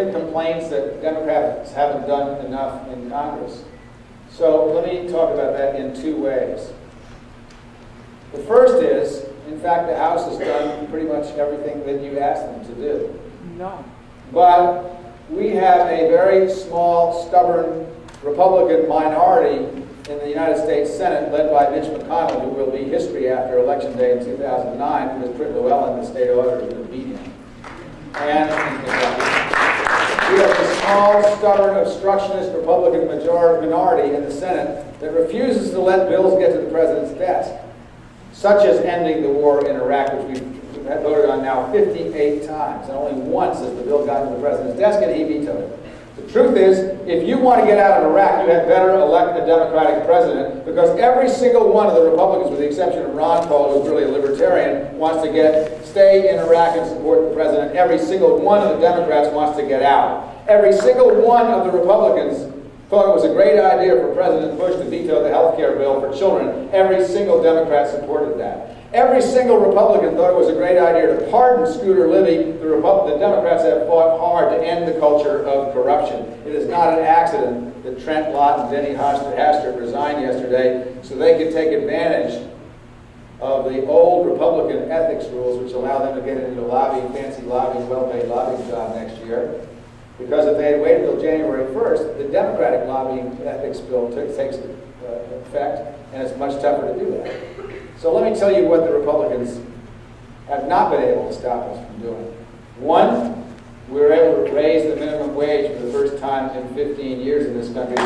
been complaints that Democrats haven't done enough in Congress. So let me talk about that in two ways. The first is, in fact, the House has done pretty much everything that you asked them to do. No. But we have a very small, stubborn Republican minority in the United States Senate, led by Mitch McConnell, who will be history after Election Day in 2009, because Britt Llewellyn, the state auditor, will beat him. And we have a small, stubborn, obstructionist Republican minority in the Senate that refuses to let bills get to the president's desk, such as ending the war in Iraq, which we've voted on now 58 times, and only once has the bill gotten to the president's desk, and he vetoed it. The truth is, if you want to get out of Iraq, you had better elect a Democratic president, because every single one of the Republicans, with the exception of Ron Paul, who's really a libertarian, wants to stay in Iraq and support the president. Every single one of the Democrats wants to get out. Every single one of the Republicans thought it was a great idea for President Bush to veto the health care bill for children. Every single Democrat supported that. Every single Republican thought it was a great idea to pardon Scooter Libby. The Democrats have fought hard to end the culture of corruption. It is not an accident that Trent Lott and Denny Hastert resigned yesterday so they could take advantage of the old Republican ethics rules, which allow them to get into lobbying, fancy lobbying, well-paid lobbying job next year. Because if they had waited until January 1st, the Democratic lobbying ethics bill takes effect, and it's much tougher to do that. So let me tell you what the Republicans have not been able to stop us from doing. One, we were able to raise the minimum wage for the first time in 15 years in this country.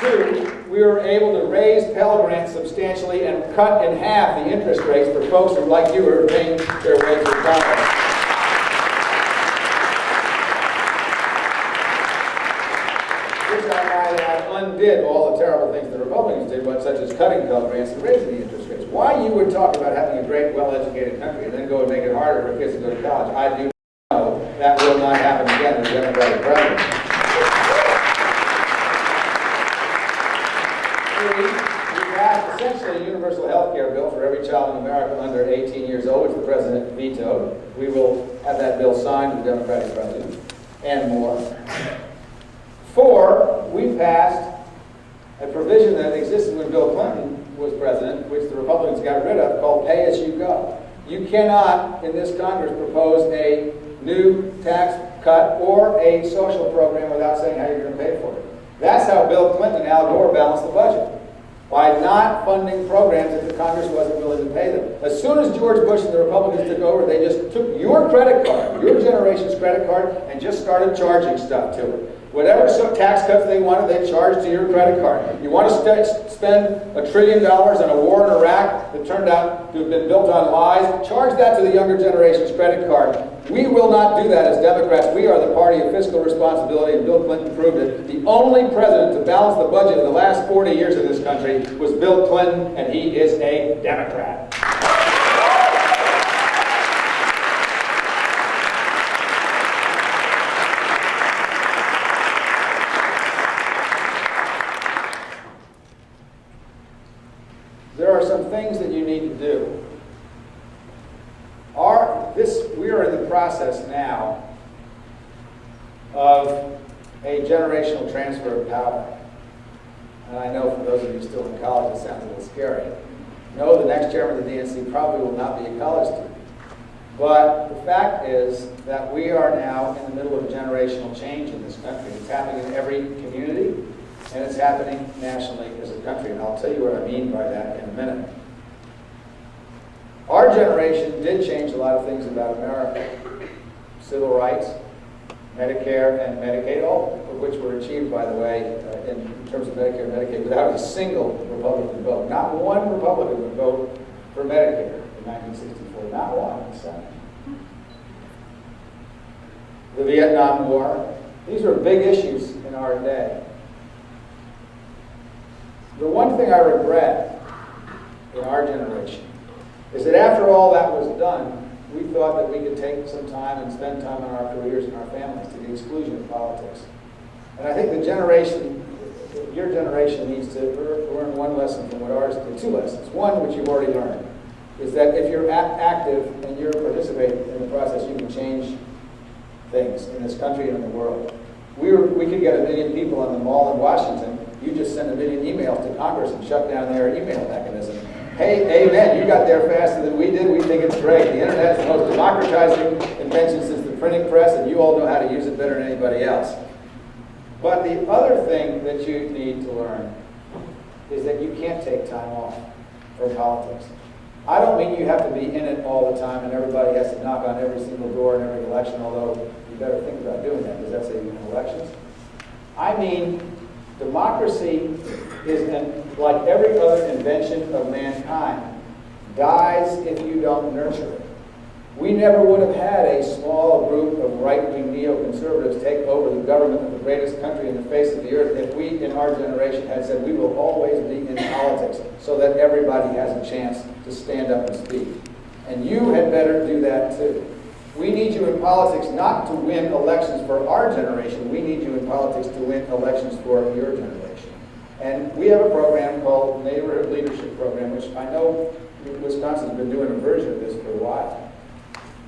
Two, we were able to raise Pell Grants substantially and cut in half the interest rates for folks who, like you, are paying their way through college. Undid all the terrible things the Republicans did, such as cutting Pell Grants and raising the interest rates. Why you would talk about having a great, well-educated country and then go and make it harder for kids to go to college, I do know that will not happen again with the Democratic president. Three, we passed essentially a universal health care bill for every child in America under 18 years old, which the president vetoed. We will have that bill signed with the Democratic president, and more. Four, we passed a provision that existed when Bill Clinton was president, which the Republicans got rid of, called pay-as-you-go. You cannot, in this Congress, propose a new tax cut or a social program without saying how you're going to pay for it. That's how Bill Clinton and Al Gore balanced the budget, by not funding programs that the Congress wasn't willing to pay them. As soon as George Bush and the Republicans took over, they just took your credit card, your generation's credit card, and just started charging stuff to it. Whatever tax cuts they wanted, they charged to your credit card. You want to spend $1 trillion on a war in Iraq that turned out to have been built on lies? Charge that to the younger generation's credit card. We will not do that as Democrats. We are the party of fiscal responsibility, and Bill Clinton proved it. The only president to balance the budget in the last 40 years of this country was Bill Clinton, and he is a Democrat. There are some things that you need to do. We are in the process now of a generational transfer of power. And I know for those of you still in college, it sounds a little scary. No, the next chairman of the DNC probably will not be a college student. But the fact is that we are now in the middle of a generational change in this country. It's happening in every community, and it's happening nationally as a country. And I'll tell you what I mean by that in a minute. Our generation did change a lot of things about America. Civil rights, Medicare and Medicaid, all of which were achieved, by the way, in terms of Medicare and Medicaid, without a single Republican vote. Not one Republican would vote for Medicare in 1964. Not one in the Senate. The Vietnam War. These were big issues in our day. The one thing I regret in our generation is that after all that was done, we thought that we could take some time and spend time on our careers and our families to the exclusion of politics. And I think the generation your generation needs to learn one lesson from what ours did, two lessons. One, which you've already learned, is that if you're active and you're participating in the process, you can change things in this country and in the world. We could get 1 million people on the mall in Washington. You just send 1 million emails to Congress and shut down their email mechanism. Hey, amen, you got there faster than we did. We think it's great. The internet is the most democratizing invention since the printing press, and you all know how to use it better than anybody else. But the other thing that you need to learn is that you can't take time off from politics. I don't mean you have to be in it all the time and everybody has to knock on every single door in every election, although you better think about doing that because that's how you win elections. I mean, democracy is, like every other invention of mankind, dies if you don't nurture it. We never would have had a small group of right-wing neoconservatives take over the government of the greatest country in the face of the earth if we, in our generation, had said we will always be in politics so that everybody has a chance to stand up and speak. And you had better do that too. We need you in politics not to win elections for our generation. We need you in politics to win elections for your generation. And we have a program called Neighborhood Leadership Program, which I know Wisconsin's been doing a version of this for a while.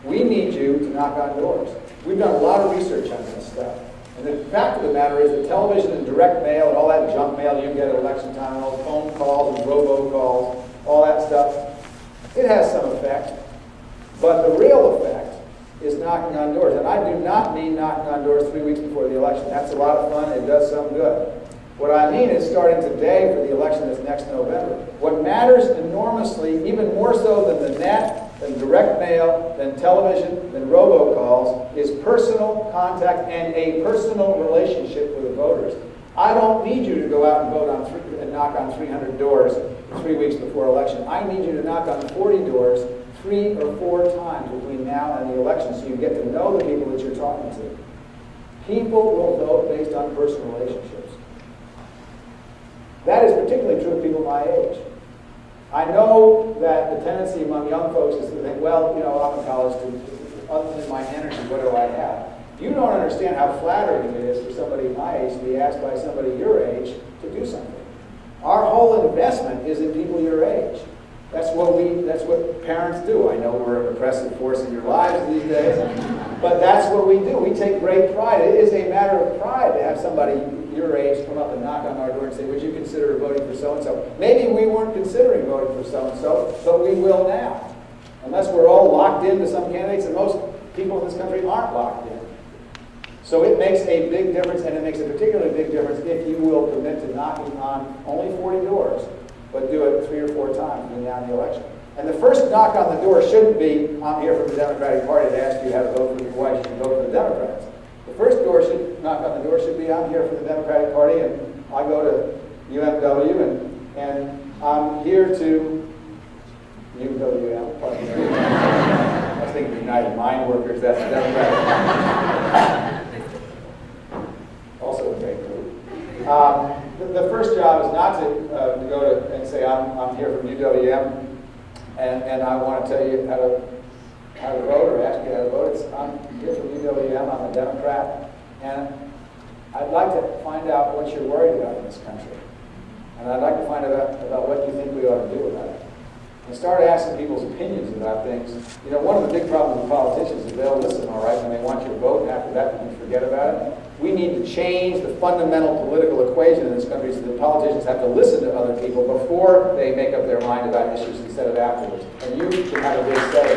We need you to knock on doors. We've done a lot of research on this stuff. And the fact of the matter is that television and direct mail and all that junk mail you get at election time, and all the phone calls and robocalls, all that stuff, it has some effect. But the real effect is knocking on doors. And I do not mean knocking on doors 3 weeks before the election. That's a lot of fun. It does some good. What I mean is starting today for the election that's next November. What matters enormously, even more so than the net, than direct mail, than television, than robocalls, is personal contact and a personal relationship with the voters. I don't need you to go out and vote on and knock on 300 doors 3 weeks before election. I need you to knock on 40 doors 3 or 4 times between now and the election so you get to know the people that you're talking to. People will vote based on personal relationships. That is particularly true of people my age. I know that the tendency among young folks is to think, well, you know, I'm in college, other than my energy, what do I have? You don't understand how flattering it is for somebody my age to be asked by somebody your age to do something. Our whole investment is in people your age. That's what parents do. I know we're an oppressive force in your lives these days, but that's what we do. We take great pride. It is a matter of pride to have somebody your age come up and knock on our door and say, would you consider voting for so-and-so? Maybe we weren't considering voting for so-and-so, but we will now. Unless we're all locked into some candidates, and most people in this country aren't locked in. So it makes a big difference, and it makes a particularly big difference if you will commit to knocking on only 40 doors, but do it 3 or 4 times between now and the election. And the first knock on the door shouldn't be, I'm here from the Democratic Party to ask you how to vote for why you should vote for the Democrats. The first knock on the door should be, I'm here for the Democratic Party, and I go to UMW, and I'm here to UWM. I was thinking United Mine Workers, that's the Democratic. Also a great group. The first job is not to go to and say, I'm here from UWM, and I want to tell you how to vote or ask you how to vote. I'm here from UWM, I'm a Democrat, and I'd like to find out what you're worried about in this country. And I'd like to find out about what you think we ought to do about it. And start asking people's opinions about things. You know, one of the big problems with politicians is they'll listen, all right, when they want your vote, and after that you can forget about it. We need to change the fundamental political equation in this country so that politicians have to listen to other people before they make up their mind about issues instead of afterwards. And you can have a big say